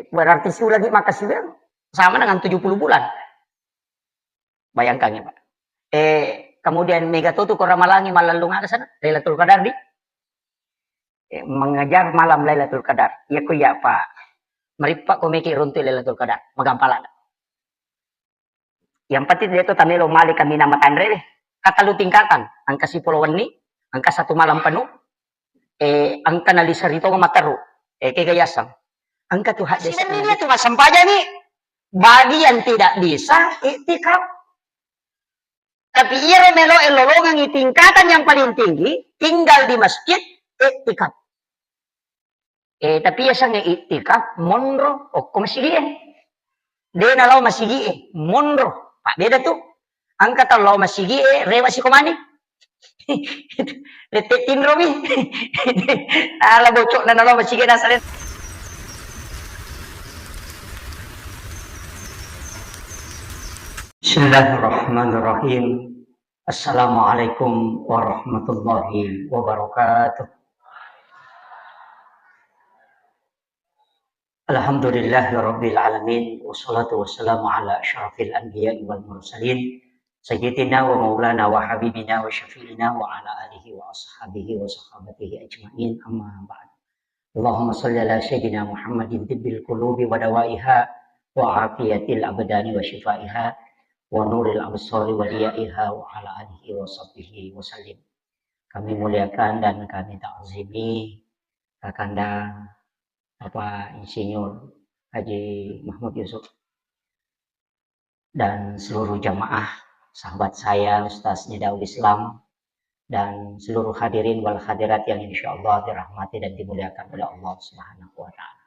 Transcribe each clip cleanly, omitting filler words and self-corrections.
Berarti siu lagi makasih sama dengan 70 bulan. Bayangkan ya Pak. Kemudian mega tutu ko ramalangi malalung ke sana Lailatul Qadar di mengejar malam Lailatul Qadar. Ya ku ya Pak. Maripak ko miki runti Lailatul Qadar. Magampala. Yang penting dia itu tamilo mali kami nama tanre katalu tingkatan angka 10 ni angka 1 malam penuh angka nalisarito mataru kegayasang angka tuh hadis ini dia tuh sampaja nih bagi yang tidak bisa iktikaf tapi ia remelo elolongan tingkatan yang paling tinggi tinggal di masjid iktikaf tapi ya sang iktikaf monro o masjid dia nalau masjid monro Pak beda tuh angkat Allah masih rewa si komani letetin romi ala bocok na Allah masih nasaret Bismillahirrahmanirrahim. Assalamualaikum warahmatullahi wabarakatuh. Alhamdulillahirabbil alamin wassalatu wassalamu ala asyrafil anbiya'i wal mursalin sayyidina wa maulana wa habibina wa syafi'ina wa ala alihi wa ashabihi wa sahabatihi ajma'in amma ba'd. Allahumma shalli ala sayyidina Muhammadin tibbil qulubi wa dawaiha wa afiyatil abdani wa shifaiha wa nuril absari wa diya'iha wa ala alihi wa sahbihi wa sallim. Kami muliakan dan kami ta'zimi Kakanda Bapak Insinyur Haji Mahmud Yusuf dan seluruh jamaah sahabat saya Ustaz Nidaul Islam dan seluruh hadirin wal hadirat yang insyaallah dirahmati dan dimuliakan oleh Allah Subhanahu wa taala.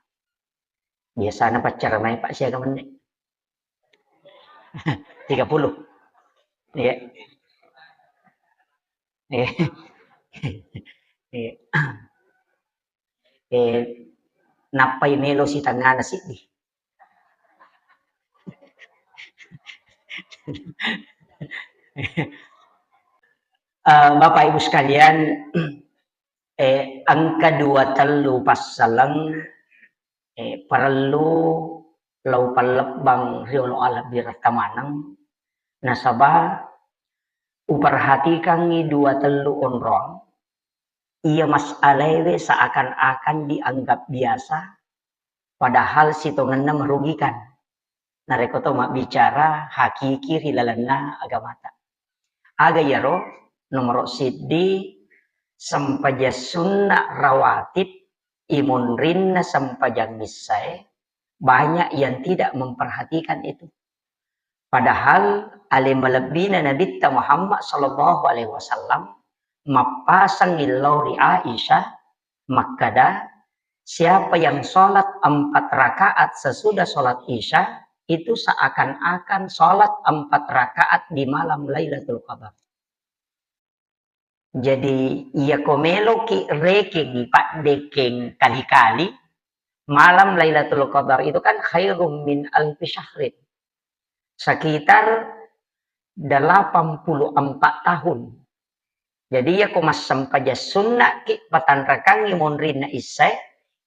Biasanya pacar main Pak siaga menit 30. Ya. Napay melo si tanga na si di. Bapak Ibu sekalian, ang kadua telu pasalang perlu lau palabang riolo ala birakamanang nasaba uperhatikan ni dua telu onrong ia mas'alewe seakan-akan dianggap biasa padahal sitonganna merugikan narekoto mak bicara hakiki rilalana agamata aga yaro nomor siddi sampaja sunnah rawatib imun rinna sampajang misai banyak yang tidak memperhatikan itu padahal alim lebina Nabi Muhammad sallallahu alaihi wasallam mapasang ilauri Aisyah makada siapa yang sholat 4 rakaat sesudah sholat Isya itu seakan-akan sholat 4 rakaat di malam Lailatul Qadar. Jadi ia komelo ki reke di pak dekeng kali-kali malam Lailatul Qadar itu kan khairum min alfi syahrin. Sekitar 84 tahun. Jadi ya kumas sampaja sunnah ki patanrakangi monrina isai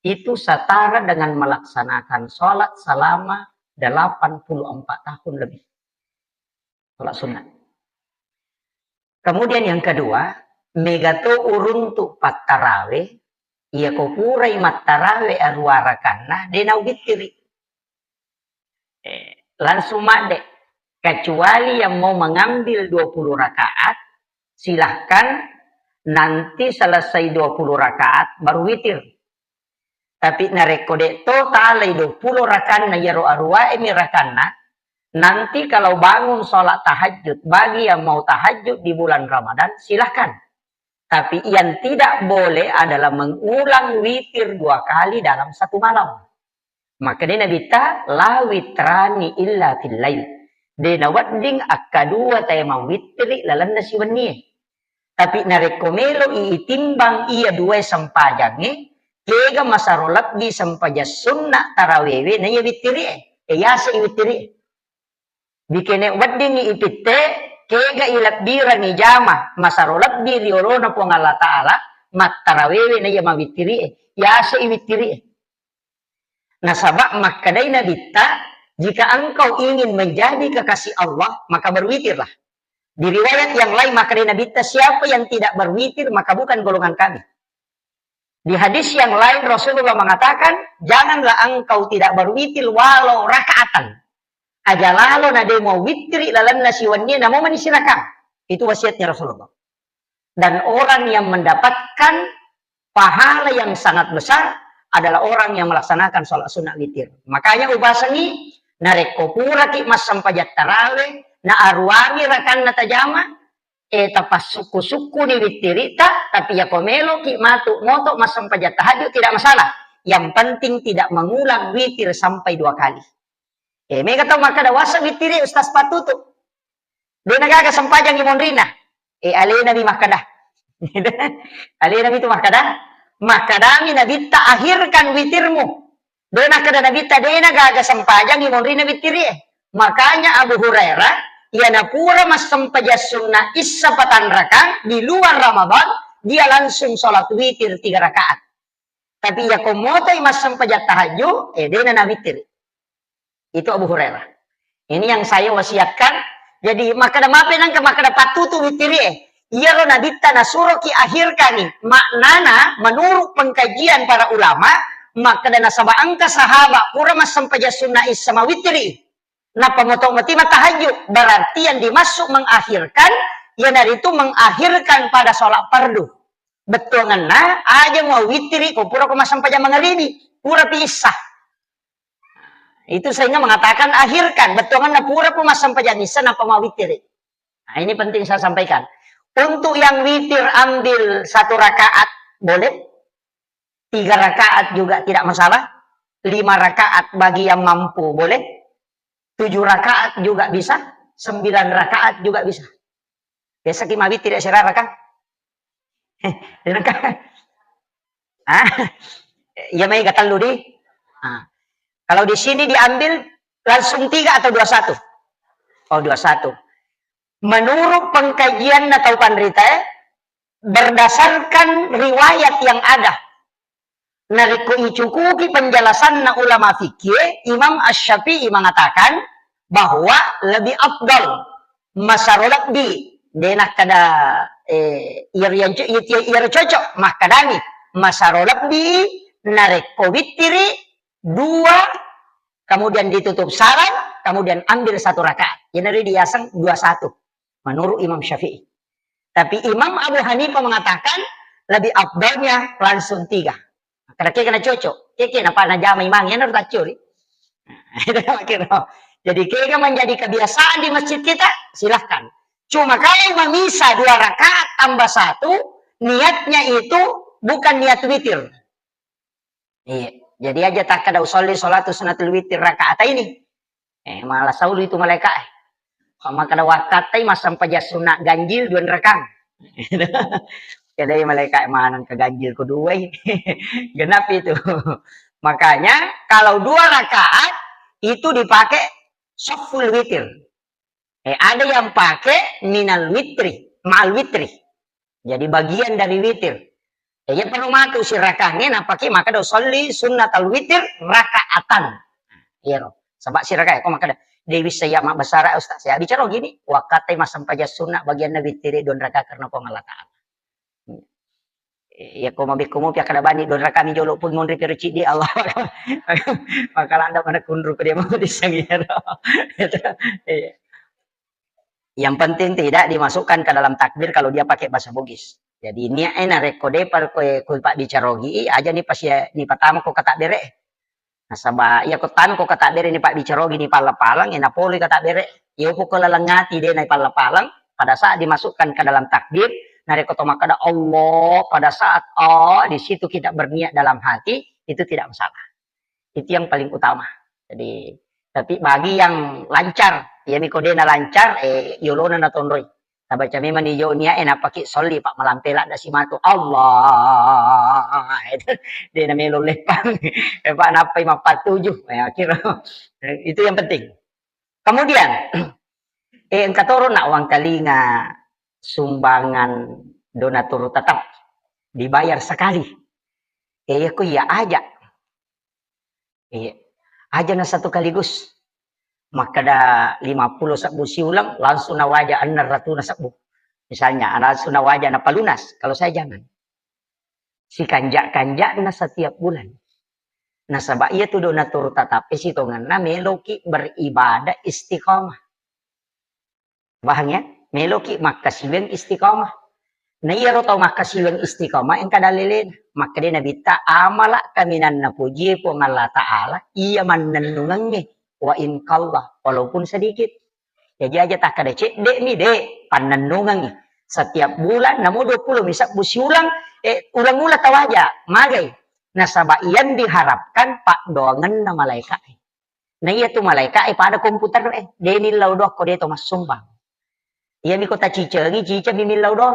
itu setara dengan melaksanakan sholat selama 84 tahun lebih. Sholat sunnah. Kemudian yang kedua, megato uruntu patarawe, ia kopurai matarawe arwarakanna denau bitiri. Langsung made, kecuali yang mau mengambil 20 rakaat, silahkan nanti selesai 20 rakaat baru witir. Tapi narekode total 20 rakaat na yaro arwa emirakana. Nanti kalau bangun sholat tahajud bagi yang mau tahajud di bulan Ramadan silahkan. Tapi yang tidak boleh adalah mengulang witir 2 kali dalam 1 malam. Maka dia Nabi ta la witrani illa fil lail. Dia wadding akadua tayo mawitri lalan na si wani. Tapi narekomelo iitimbang iya 2 sampajangi kega masarolat di sampaja sunnah tarawewe na iya witri yasa iwitri. Bikene wadding iipite kega ilat bira ni jama masarolat di riolo na po ng Allah Ta'ala mat tarawewe na iya mawitri yasa iwitri. Nasabak makadai nabita, jika engkau ingin menjadi kekasih Allah, maka berwitirlah. Di riwayat yang lain makadai nabita, siapa yang tidak berwitir, maka bukan golongan kami. Di hadis yang lain Rasulullah mengatakan, janganlah engkau tidak berwitir walau rakaatan. Aja lalu nade mau witri lalan nasiwannya namo manisirakan. Itu wasiatnya Rasulullah. Dan orang yang mendapatkan pahala yang sangat besar adalah orang yang melaksanakan sholat sunat witir. Makanya ubasangi nareko pura ki mas sampajat tarawe na arwami rakan na tajama tapas suku-suku ni witirita tapi ya komelo ki matu moto mas sampajat tahajud tidak masalah. Yang penting tidak mengulang witir sampai 2 kali. Mereka tahu maka dawasa witiri ustaz patutu. Dia nagaga sampajang imon rina. Alena bi makadah. Alena itu makadah. Makadami nabita akhirkan witirmu. Dona kada nabita dena gaga sampajang imon rina witiri. Makanya Abu Hurairah ia napura mas sampaja sunnah issa patan rakaat di luar Ramadan dia langsung sholat witir 3 rakaat. Tapi ya komoto mas sampaja tahajud dena na witir. Itu Abu Hurairah. Ini yang saya wasiatkan. Jadi makada mapenang ke makada patutu witiri. Iya lo nabita nasuro ki akhirkan nih. Maknana menurut pengkajian para ulama. Makada nasaba angka sahabat. Pura mas sampaja sunnah sama witiri. Nah pemotong mati tahajud. Berarti yang dimasuk mengakhirkan. Ya dari itu mengakhirkan pada sholat fardu. Betul ngena. Aja mau witiri. Kau pura mas sampaja mengeribi. Pura pisah. Itu sehingga mengatakan akhirkan. Betul kan pura mas sampaja nisa napa mau witir. Nah ini penting saya sampaikan. Untuk yang witir ambil 1 rakaat boleh. 3 rakaat juga tidak masalah. 5 rakaat bagi yang mampu boleh. 7 rakaat juga bisa. 9 rakaat juga bisa. Biasa kima witir ya serara kan? Ya may gatal di. Kalau di sini diambil langsung 3 atau 21? Oh 21. Menurut pengkajian atau panrita berdasarkan riwayat yang ada. Nariku icukuki penjelasan na ulama fikih, Imam Asy-Syafi'i mengatakan bahwa lebih afdal masarolat di denak kada ir cocok makadani masarolat di nareko witiri 2 kemudian ditutup salam kemudian ambil 1 rakaat. Jadi diasang 21 menurut Imam Syafi'i. Tapi Imam Abu Hanifah mengatakan lebih afdalnya langsung 3. Karena kena cocok. Kena apa najama imang yang harus curi. Jadi kena menjadi kebiasaan di masjid kita, silahkan. Cuma kalau memisah 2 rakaat tambah 1, niatnya itu bukan niat witir. Iya. Jadi aja tak kada usolli sholatu sunatul witir rakaat ini. Malah saulu itu malaikat. Sama kada wakatai mas sampai sunat ganjil 2 rekang. Jadi malaikat manan ke ganjil kedua. Genap itu. Makanya kalau 2 rakaat itu dipakai shaful witir. Ada yang pakai minal witri, ma'al witri. Jadi bagian dari witir. Ya perlu matu si rakahnya napaki maka do sholli sunnatal witir rakaatan. Iya roh. Sebab si rakah kok maka dewi saya mak besar ustaz saya bicara gini wakatai mas sampaja sunnah bagian nabi tiri 2 rakaat karena pengalataan. Ya kau mabik kumu pia kada bani 2 rakaat mi jolo pun mondri perci di Allah. Maka anda mana kundru ke dia mau disangir. Yang penting tidak dimasukkan ke dalam takbir kalau dia pakai bahasa Bugis. Jadi ini enak rekode par ko pak bicarogi aja nih pas ya ni pertama ko kata bere. Nah sabah ya ko tan ko kata bere ni pak bicarogi ni palapalang ina poli kata bere. Ya ko lalangati de na palapalang pada saat dimasukkan ke dalam takbir na rekoto makada Allah pada saat di situ kita berniat dalam hati itu tidak masalah. Itu yang paling utama. Jadi tapi bagi yang lancar ya mikodena lancar yolona na tondroy. Sabat kami maniyo niya enak pakai soli pak malampela da si matu Allah. Dia na melo lepang. Pak napai mapatujuh. Kira itu yang penting. Kemudian katoro nak uang talinga sumbangan donatur tetap dibayar sekali. Aku ya aja. Iya. Aja na satu kaligus. Maka da 50 sabu siulang, langsung na waja 600 na sabu. Misalnya, langsung na waja na palunas. Kalau saya jangan. Si kanja-kanja na setiap bulan. Nasaba iya tuh dona turu tatapi si tongan na meloki beribadah istiqomah. Bahangnya, meloki makasiweng istiqomah. Na iya ro tau makasiweng istiqomah yang kadalilin. Maka dia nabita amala kaminan na puji po Allah Ta'ala. Iya man nanungangi. Wa in kallah, walaupun sedikit. Jadi aja tak kada cek dek nih dek panandungan nih. Setiap bulan namo 20 misal busi ulang ulang-ulang tawaja magai. Nasaba iyan diharapkan pak doangan na malaikat. Nah iya tuh malaikat pada komputer deni laudoh ko deto mas sumbang. Iya mi kota cica mimilau doh.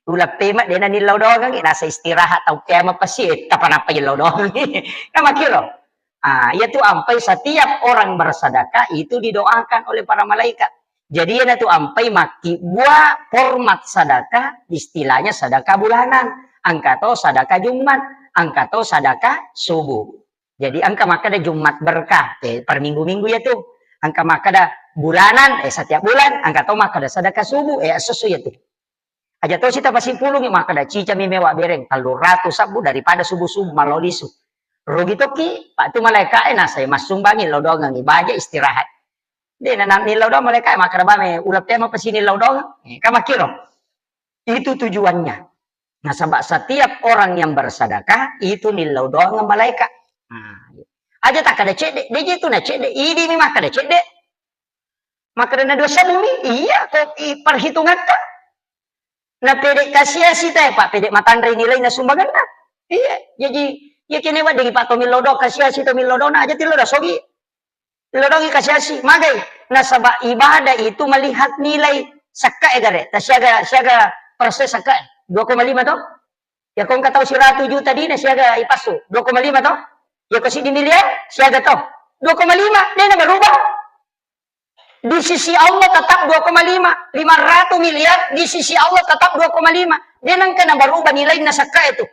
Ulap pemat dena nilau doh kan nasa istirahat tau kema pasti tapan apa yang laudoh. Kama kiro. Yaitu ampai setiap orang bersedekah itu didoakan oleh para malaikat. Jadi ya itu ampai maki buah format sedekah istilahnya sedekah bulanan, angkato sedekah Jumat, angkato sedekah subuh. Jadi angka maka ada Jumat berkah per minggu-minggu ya tuh. Angka maka ada bulanan setiap bulan, angkato maka ada sedekah subuh sesuai ya tuh. Aja tahu kita pasti pulung maka ada cica mewah bereng 300 sabu daripada subuh-subuh malolisu. Rugi toki, pak tu malaikat saya mas sumbangin lodongan ibaja istirahat. Dia nanam nilau dong malaikat maka bame ulap tema pesini lodong, kama kiro. Itu tujuannya. Nah, sebab setiap orang yang bersedekah itu nilau dong malaikat. Aja tak ada cedek, dia itu na cedek, ini memang ada cedek. Maka ada dosa bumi, iya kok perhitungan tak. Nah pedek kasih teh pak, pedek matandre nilai na sumbangan tak. Iya, jadi ya kini wa dengan Pak Tomil Lodo kasih Tomil Lodo na aja tilo dah sogi. Lodongi kasih magai. Nah sebab ibadah itu melihat nilai saka egare. Siaga proses saka 2,5 toh. Ya kau tahu si 100 juta di na siaga ipasu 2,5 toh. Ya kasih di miliar siaga toh 2,5 dia na berubah. Di sisi Allah tetap 2,5. 500 miliar di sisi Allah tetap 2,5. Dia nang kena berubah nilai na saka itu.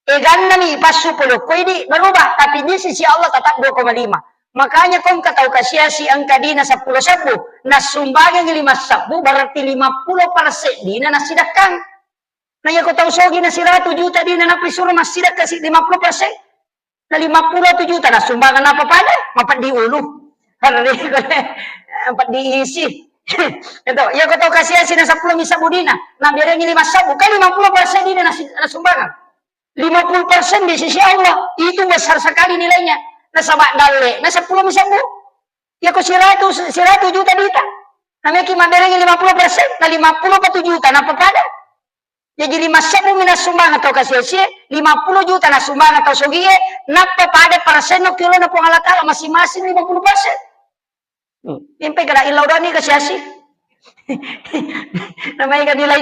Ganna nih pas 10 ko ini berubah tapi di sisi Allah tetap 2,5. Makanya kau tahu kasih si angka dina 10 sabu nah sumbangan 5 sabu berarti 50% dina na sidakang. Nah ya kau tahu sogi na 100 juta dina na pisur mas sidak kasih 50%. Nah 50 juta nah sumbangan apa pada? Mapat diulu. Mapat diisi. Itu ya kau tahu kasih si na 10 sabu dina. Nah biar 5 sabu kan 50% dina na sumbangan. 50% di sisi Allah itu besar sekali nilainya. Nah sabak dale, nah 10 misalnya, ya kok 100 juta dita. Namanya kima berengin 50%, nah 50 juta, nah pada. Jadi 5 sabu minas sumbang atau kasih 50 juta nah sumbang atau sogie, napa pada persen no kilo na pong alat masing-masing 50%. Impe kada ilau doni kasih asih. Namanya kan nilai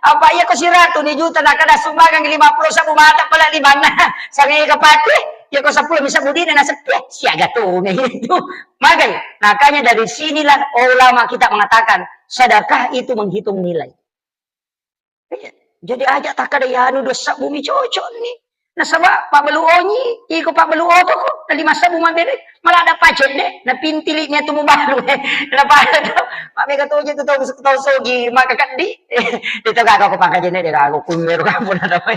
apa ya ko si 100 juta nak ada sumbangan 50 sabu mata pala 5 na sangai kapati ya ko 10 bisa budina na sepiak siaga tuh itu makanya makanya dari sinilah ulama kita mengatakan sedekah itu menghitung nilai. Jadi aja tak ada ya anu dosa bumi cocok nih. Nah sama Pak Beluonyi, iko Pak Beluo tuh dari masa buma beri malah ada pajak deh, nah pintiliknya tuh baru nah pada tuh Pak Mega tuh itu tahu sogi maka kan di itu gak aku pakai jenis deh aku kumir kamu ada apa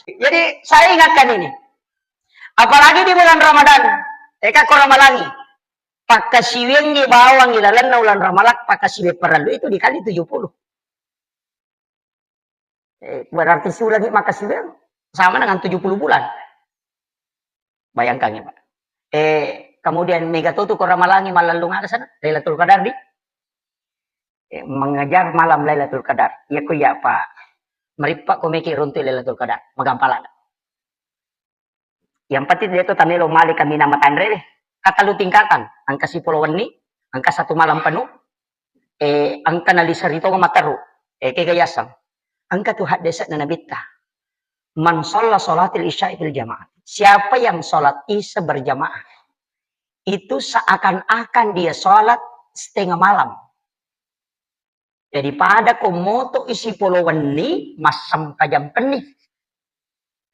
jadi saya ingatkan ini apalagi di bulan Ramadan eka koramalangi pakai siweng di bawang di lalan bulan Ramalak pakai siweng perlu itu dikali 70. Berarti sudah maka siweng sama dengan 70 bulan. Bayangkan ya Pak. Kemudian Mega tuh koramalangi malalung ke sana Lailatul Qadar di mengejar malam Lailatul Qadar. Ya ku ya Pak. Meripak ko meki runtuh Lailatul Qadar. Magampala. Yang penting dia tuh tanilo mali kami nama tandre kata lu tingkatan angka 10 weni, angka 1 malam penuh. Angka nalisarito mataru. Kegayasang. Angka tuh hak desa na nabita. Man sholla sholatil isya fil jamaah. Siapa yang sholat isya berjamaah. Itu seakan-akan dia sholat setengah malam. Daripada komoto isi poloweni masam kajam penih.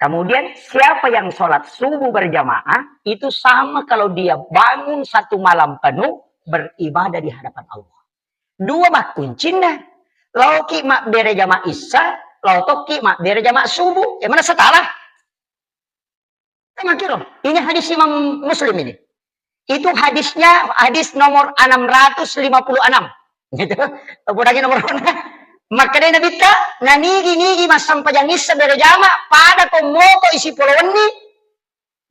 Kemudian siapa yang sholat subuh berjamaah, itu sama kalau dia bangun satu malam penuh beribadah di hadapan Allah. Dua mak kuncinya. Lau ki mak bere jamaah isya, lau toki mak bere jamaah subuh. Yang mana salah? Ini hadis Imam Muslim ini. Itu hadisnya hadis nomor 656. Gitu. Lagi nomor maka dia nabi ta nanigi mas sampajang isa berjama pada komoko isi puluhan ini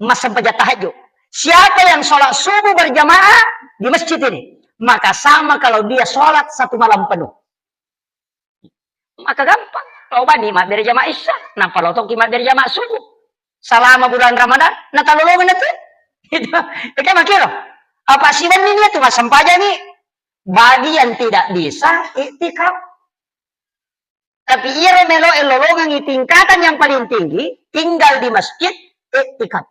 mas sampajang tahajud. Siapa yang sholat subuh berjamaah di masjid ini, maka sama kalau dia sholat satu malam penuh. Maka gampang. Kalau bani mak berjamaah isya, nah kalau toki mak berjamaah subuh selama bulan Ramadan, nah talolongan itu. Itu kan makiro. Apa sih ini tuh mas sampajang nih? Bagi yang tidak bisa iktikaf. Tapi ia remelo elolongan tingkatan yang paling tinggi, tinggal di masjid, iktikaf.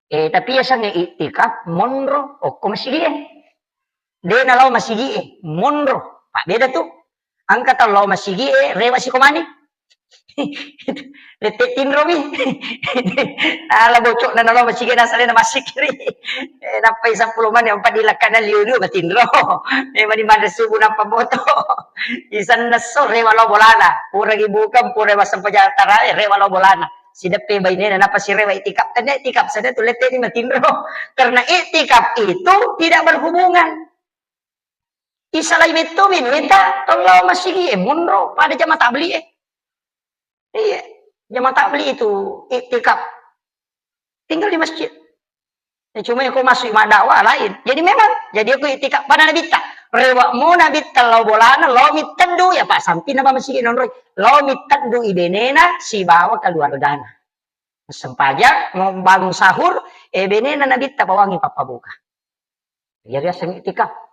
Tapi ia sange iktikaf, monro, kok masih dia. Dia nalau masih dia, monro. Pak, beda tuh. Angkat lau masih dia, rewa si komani. Letek tinro mi. Ala bocok na nalau masih dia, nasalnya na masih kiri. Napai 10 man yang padilakan na liu matinro. Mani mana subuh nampak boto. Isan naso rewa lo bolana. Pura gibukan pura masam pajatara rewa lo bolana. Si depe bayi napa si rewa itikaf. Tanya itikaf saja tu letek ni matinro. Karena itikaf itu tidak berhubungan. Isalai itu minta tolong masih munro pada jamaah tabli. Iya, jamaah tabli itu iktikaf. Tinggal di masjid. Cuma aku masuk iman dakwah lain. Jadi memang, jadi aku iktikaf pada nabi tak. Rewa mo nabi talau bolana lo mitadu ya Pak sampai nama masjid nonroy. Lo mitadu ibenena si bawa keluargana. Sempajak mau bangun sahur, benena nabi tak bawangi papa buka. Ya biasa iktikaf.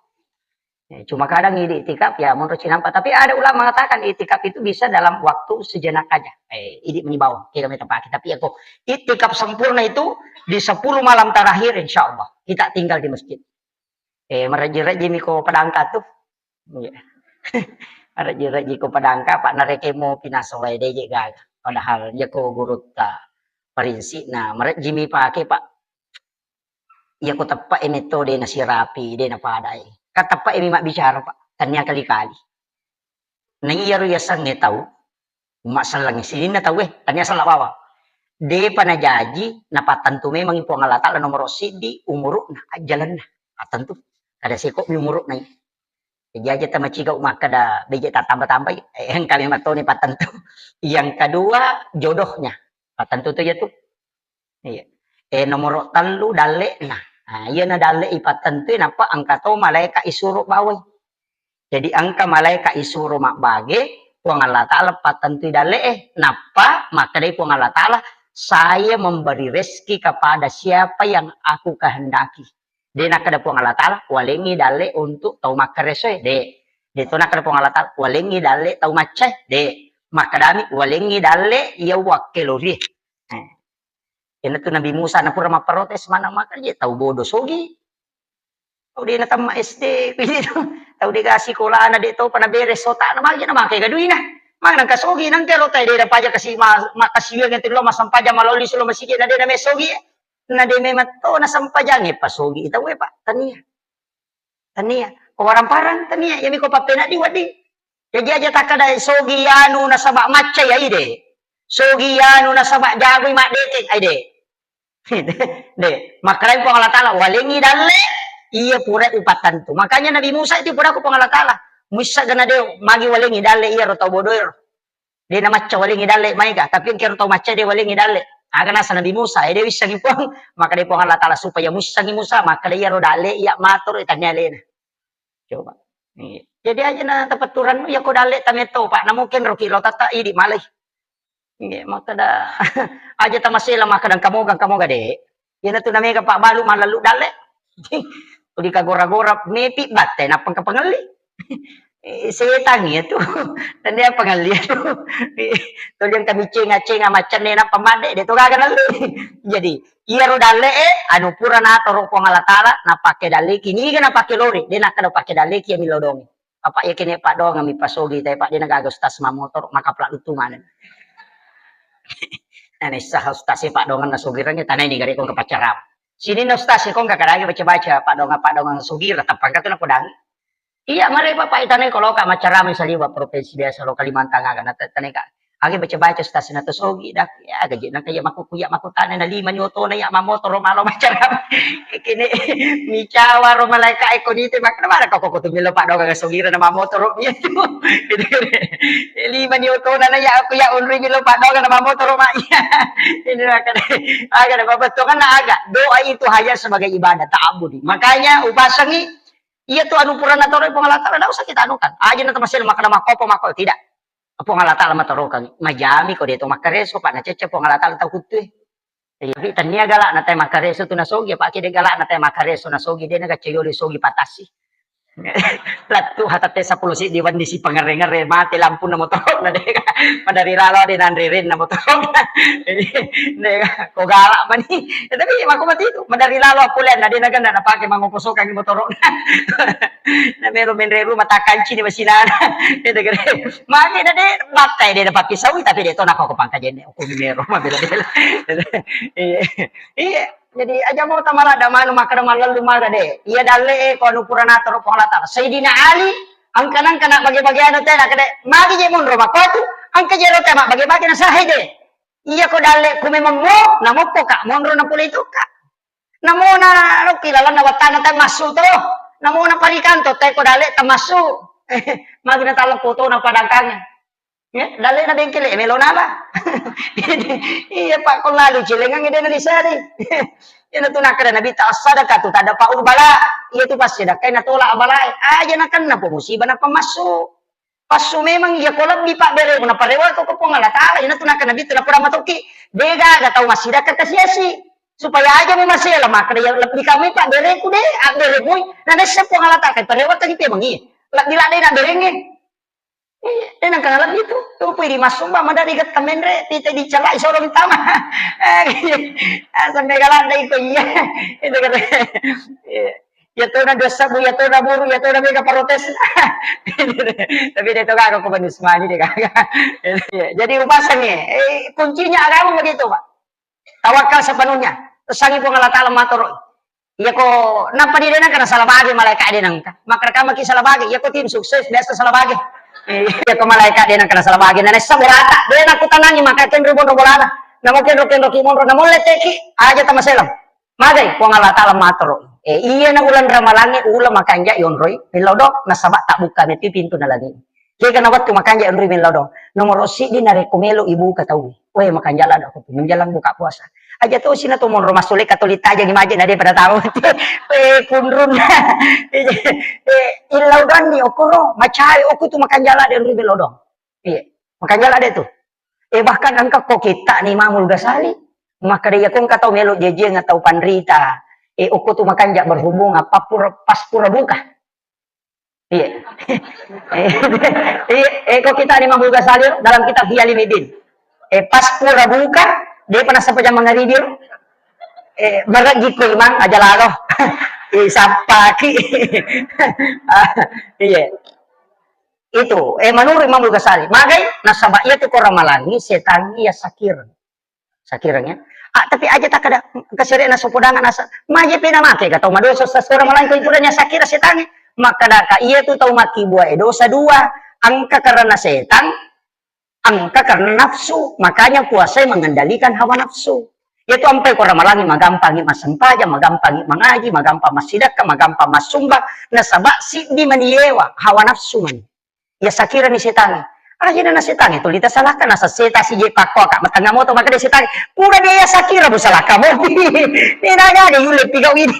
Cuma kadang ini itikaf ya menurut Cinampa. Tapi ada ulama mengatakan itikaf itu bisa dalam waktu sejenak aja. Ini menyimbau kita pakai. Tapi aku itikaf sempurna itu di 10 malam terakhir insya Allah kita tinggal di masjid. Meraji-raji miko padangka tuh. Meraji-raji ko padangka Pak nareke mo pinasolay deje gaga. Padahal ya ko gurut perinsi. Nah meraji mi pakai Pak. Ya ko tepak metode na sirapi de na padai. Kata Pak ini mak bicara Pak, tanya kali-kali. Nang iya ru yasang ne tahu, mak salang sini na tahu tanya salah bawa. De pana jaji na patantu memang ipo ngalata la nomor sidi umuru na jalan na patantu. Kada seko mi umuru na. Jadi aja tama ciga mak kada beje tambah-tambah yang kalimat to ni patantu. Yang kedua jodohnya. Patantu to ya tuh. Iya. Nomor telu dale nah. Nah, iya na dali ipatan tu napa angka to malaika isuro bawai. Jadi angka malaika isuro mak bage puang Allah Ta'ala patan tu dali napa maka dari puang Allah Ta'ala saya memberi rezeki kepada siapa yang aku kehendaki. Dia nak ada puang Allah Ta'ala walengi dali untuk tau makaresoe de. Dia tu nak ada puang Allah Ta'ala walengi dali tau macai de. Maka dami walengi dali ya wakiluri. Kena tu Nabi Musa na pura maprotes mana makan dia tahu bodoh sogi. Tahu dia na tama SD gitu. Tahu dia kasih sekolah na dia tahu pana beres sota na magi na makai gaduin na. Mang nang kasogi nang kelo tay dia paja kasih makasih yang tilo masampaja maloli sulo masigi na dia na mesogi. Na dia memato na sampajange pasogi itaw Pak tania. Tania ko parang tania yami ko papena di wadi. Jadi aja takada sogi anu na sabak macay ay de. Sogi anu na sabak jagoy mak detik ay de. De, makanya Allah Ta'ala walengi dalle iya pura upatan tu. Makanya Nabi Musa itu pura ku Allah Ta'ala. Musa gana de magi walengi dalle iya rotau bodoh. Dia nama maca walengi dalle maiga, tapi yang rotau maca dia walengi dalle. Agak nasa Nabi Musa, dia bisa ngipong, maka dia Allah Ta'ala supaya Musa maka dia ro dalle iya matur itanya lena. Coba. Jadi aja na tepaturan ya ko dalle tameto Pak, na mungkin ro kilo tata idi malay. Iya, maka dah aja tamasila maka dan kamu gade. Yan tu namanya Pak Balu malalu dale. Uli kagora-gora mepi batte na pangkapangali. Setan itu. Dan dia pangali itu. Tuh yang kami cenga macan na pamade dia tu gagan Jadi, iya ro dale anu pura na toro ko ngalatala na pake dale kini na pake lori. Dia nak kada pake dale ki milodongi. Apa ya kini Pak do ngami pasogi tay Pak dia nagagos tas motor maka plak lutuman. Nah, sah ustasi Pak Dongan na sugirannya tanah ini gari kong kepacaram. Sini na ustasi kong kakadagi baca-baca Pak Dongan sugira tapang kato na kudangi. Iya, mari Bapak itanay kalau ka macarami sa liwa provinsi biasa lo Kalimantan nga na tanay ka. Agi baca-baca stasi na to sogi dak ya gaji na kaya makukuya makutana na 5 nyoto na ya mamotor ro malo macaram. Kini mi cawa ro malaika ekonite makna mara ka ko tumilo Pak Dongan sugira na mamotor ro ya. 5 nyoto na ya aku ya unri milo Pak Dongan na mamotor ro ma. Ini akan agak babetongan na agak doa itu hanya sebagai ibadah ta'abudi. Makanya upasangi iya tuh anu pura na toro pangalatala na usah kita anukan. Aja na tamasil makana makopo makol tidak. Pangalatala matoro kan majami ko dito makareso pa na cece pangalatala taw kutu. Tapi tania galak na tay makareso tu na sogi pa kide galak na tay makareso na sogi de naga ceyoli sogi patasi. Latu hatate sa pulusi diwan di si pangarengare mati lampu na motor na deka madari ralo di nanririn na motor deka ko galak man ni tapi mako mati itu madari lalo pulen na di naganda na pake mangupusokan yung motor na meron menreru matakanci ni masinana deka mati na de matay de dapat pisawi tapi dito na ko pangkajen ko mero mabila iya jadi aja mau tamala da manu makara malal lumaga de iya dalle ko anu purana taro pangalata Sayyidina Ali ang kanang kana bagi-bagi anu teh na kade magi je mun roma ko tu ang kajero teh mak bagi-bagi na sahe de iya ko dalle ku memang mo namok ko ka mon ro na pula itu ka namo na ro kilala na watana teh masu to namo na parikanto teh ko dalle tamasu magi na talo foto na padangkangnya ya dalle na bengkel melo na ba iya Pak kon lalu cilengang ide na disari ina tu nakada nabi ta sadaqah tu tada paur bala iya tu pas sedekah na tolak bala aja na kan na musibah na pamasu pasu memang iya kolab di Pak bere na parewa ko ko ngala taala ina tu nakada nabi tu na pura matoki dega ga tau masida ka kasiasi supaya aja mo masela makada ya lebih kami Pak bere ku de bere boy na nasa po ngala ta kay parewa ta gite mangi dila de na berenge nang kangalat gitu tuh pwede masumba madari gat kamenre tite dicela isorong tama sampai galandai ko iya itu kata ya tuh na dosa bu ya tuh na buru ya tuh na mega protes tapi dia tuh kagak kebenis semua deh kagak jadi upasannya kuncinya agama begitu Pak tawakal sepenuhnya sangi pengalat alam matur ya kok napa di dena karena salah bagi malaikat denang maka kama ki salah bagi ya kok tim sukses biasa salah bagi ya ke malaikat dia nak kena salah bagi nana saburata dia nak kutanangi maka ken ribon bolana namo ken roki monro namo leteki aja tama selam magai ko ngala taala matro iya na ulan ramalangi ulam makanja yonroi milodo nasaba tak buka meti pintu na lagi kaya kana waktu makanja yonroi milodo nomor si di nare kumelo ibu katawi we makanja lada ko menjalan buka puasa aja tuh sina tuh monro masule katolita aja gimaje na dia pada tahu kunrun ilaudan ni okoro macai oku tu makan jala dan ribe lodong iya makan jala dia tuh bahkan angka kok kita nih Mamul Ghazali maka dia kong katau melo jeje ngatau pandrita oku tu makan jak berhubung apa pas pura buka iya kok kita nih Mamul Ghazali dalam kitab Hiyali Midin pas pura buka dia pernah sampai jam mengaribir meragi kurang aja lalu sapaki iya itu menurut Imam Ghazali magai nasabah itu ko ramalangi setan iya sakiranya tapi aja tak ada keserian na sopodangan asa maje pina make gatau madosa sa ramalangi ko ipudanya sakira setan maka daka iya tu tau maki buah dosa dua angka karena setan angka karena nafsu makanya puasa mengendalikan hawa nafsu yaitu ampai ko ramalangi magampangi masempaja magampangi mangaji magampang masidaka magampang masumba nasaba si di maniewa hawa nafsu man ya sakira ni setan aja na setan itu lita salahkan asa seta si je pakwa kak matanga moto maka de setan pura dia sakira bu salah kamu ni nanya de yule pigaw ini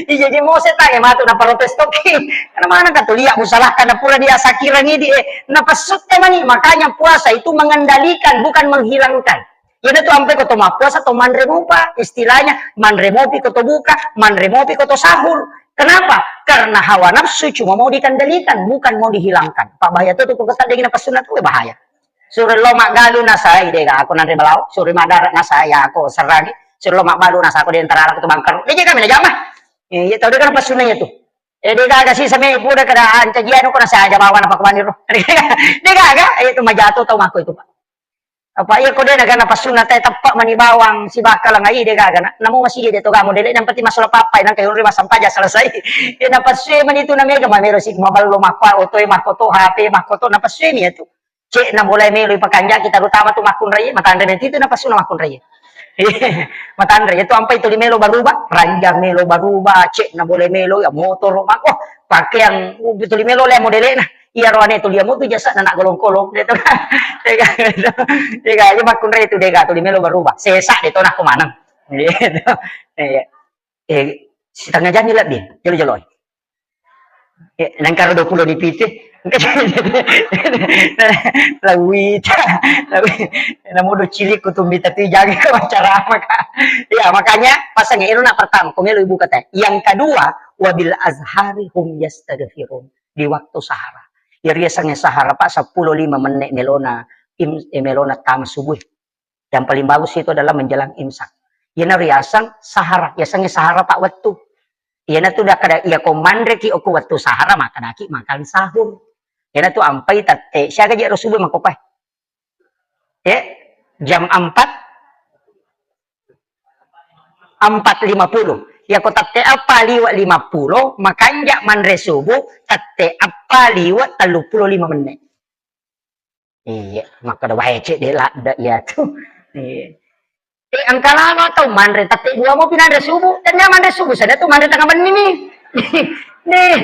jadi mo setan matu na protes toki kana mana ka tulia bu salahkan na pura dia sakira ni di na pasut mani makanya puasa itu mengendalikan bukan menghilangkan. Yun itu sampai ko puasa atau manremopa istilahnya manremopi ko to buka manremopi ko to sahur kenapa karena hawa nafsu cuma mau dikendalikan bukan mau dihilangkan Pak bahaya tuh kok ketat dengan pasunat tuh bahaya suruh lo mak galu nasai deh aku nanti balau suruh madarat nasaya aku seragi suruh lo mak balu nasa aku di antara aku tuh bangker dia kami na jamah ya tahu dia kan pasunanya tuh dia kagak sih sampai udah keadaan kajian aku nasa aja bawa apa kemana loh dia kagak itu mah jatuh tau aku itu Pak Apa iya kode na gana pasuna tay tapak manibawang si bakal nga ide gana namo masige dito gamo dili nang pati masula papay nang kayo rin masampaja selesai ya napaswe man itu na mega mamero sig mabalo makwa otoy makoto HP makoto napaswe ni itu cek na mulai melo ipakanja kita utama tu makun raya matandre itu na pasuna makun raya matandre itu ampai itu melo baruba ranjang melo baruba cek na boleh melo ya motor mako pakai yang betul melo le modele na iya roane tu dia mo tu jasa na golong-golong dito tega tega aja makun re itu dega tu melo berubah sesa dito na kumanang gitu si tengah jalan lah dia jelo-jelo nang karo 20 dipitih lawi namu do cilik kutumbi tapi jaga cara maka ya makanya pasangnya itu nak pertama komelo ibu kata yang kedua wabil azhari hum yastaghfirun di waktu sahara ya riasanya sahara pak 10-5 menit melona tam subuh yang paling bagus itu adalah menjelang imsak ya riasang sahara biasanya sahara pak waktu ya na tu dah kada ya komandre ki oku waktu sahara makan aki makan sahur ya na tu ampai tate siaga je subuh makopai ya jam 4:50 ya ko tate apa liwat 50 makanja mandre subuh tate apa liwat 35 menit iya maka dah bae cek de la ya tu iya angka lama tau mandre tate dua mau pindah subuh dan nyaman mandre subuh sada tu mandre tengah benih nih nih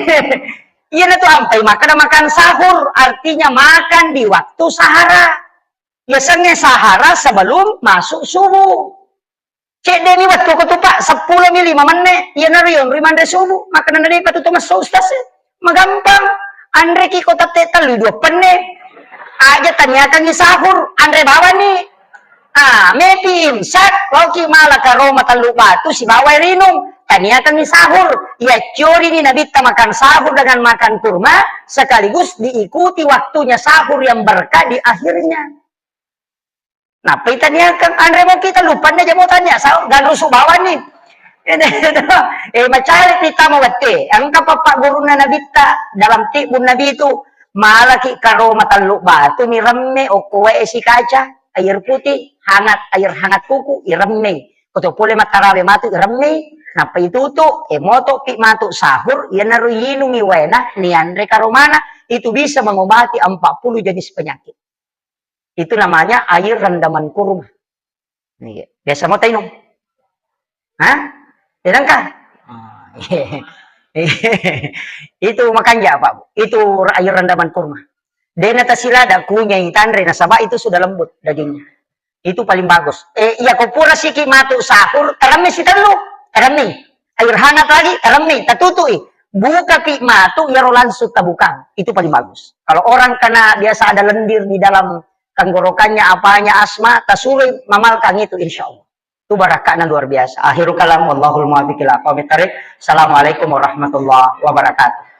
iya na tu ampai makan sahur artinya makan di waktu sahara biasanya sahara sebelum masuk subuh cek deh nih waktu ketupak 10-5 menit iya na riyon rimandre subuh makanan dari patutu masuk ustaz magampang andre ki kota tetal 2 penit aja tanyakan ni sahur andre bawa nih mepi imsak loki malah karoma talu batu si bawai rinung tanyakan ni sahur ya curi ni nabi kita makan sahur dengan makan kurma sekaligus diikuti waktunya sahur yang berkah di akhirnya. Nah, tanyakan andre mau kita lupa aja mau tanya sahur dan rusuh bawah nih. Macam kita mau bete angka papa guru nabi kita dalam tibun nabi itu malah ki karoma talu batu ni remme okoe si kaca air putih hangat air hangat kuku iremme koto pole matarawe matu iremme napa itu tuh moto pi matu sahur ya naru yinumi wena ni andre karomana itu bisa mengobati 40 jenis penyakit itu namanya air rendaman kurma nih biasa mau tahu hah tidak kan itu makanya pak itu air rendaman kurma denata silada kunyah tandre nasabah itu sudah lembut dagingnya itu paling bagus iya kopura siki matu sahur terami si telu terami air hangat lagi terami tatutui buka pi matu ya langsung tabukang itu paling bagus kalau orang kena biasa ada lendir di dalam tenggorokannya apanya asma tasuri mamalkan itu insyaallah itu barakahnya luar biasa akhirul kalam wallahul muwaffiq ila aqwamit thariq. Assalamualaikum warahmatullahi wabarakatuh.